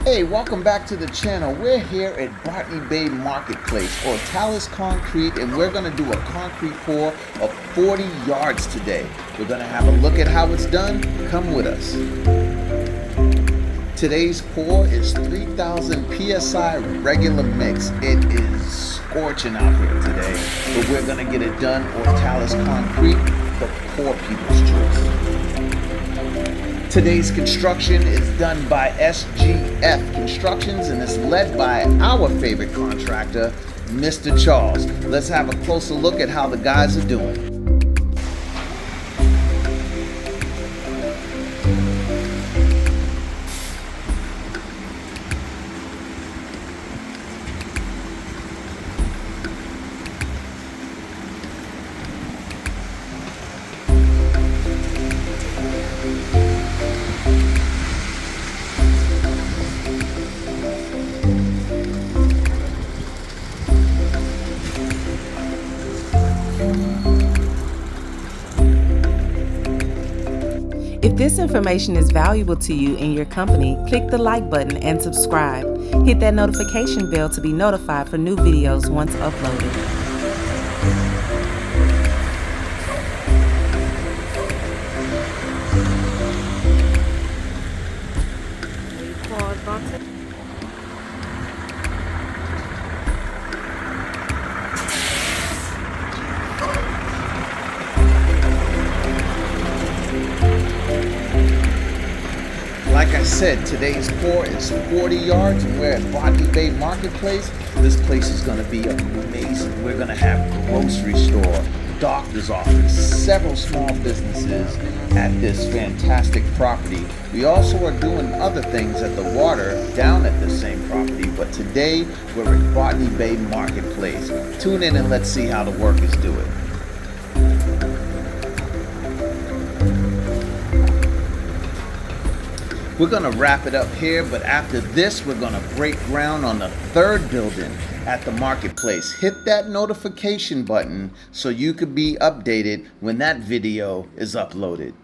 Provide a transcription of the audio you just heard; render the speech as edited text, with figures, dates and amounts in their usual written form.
Hey, welcome back to the channel. We're here at Botany Bay Marketplace, Ortalis Concrete, and we're going to do a concrete pour of 40 yards today. We're going to have a look at how it's done. Come with us. Today's pour is 3,000 PSI regular mix. It is scorching out here today, but we're going to get it done. Ortalis Concrete, the poor people's choice. Today's construction is done by SGF Constructions and is led by our favorite contractor, Mr. Charles. Let's have a closer look at how the guys are doing. If this information is valuable to you and your company, click the like button and subscribe. Hit that notification bell to be notified for new videos once uploaded. Like I said, today's pour is 40 yards and we're at Botany Bay Marketplace. This place is going to be amazing. We're going to have grocery store, doctor's office, several small businesses at this fantastic property. We also are doing other things at the water down at the same property, but today we're at Botany Bay Marketplace. Tune in and let's see how the workers do it. We're going to wrap it up here, but after this, we're going to break ground on the third building at the marketplace. Hit that notification button so you could be updated when that video is uploaded.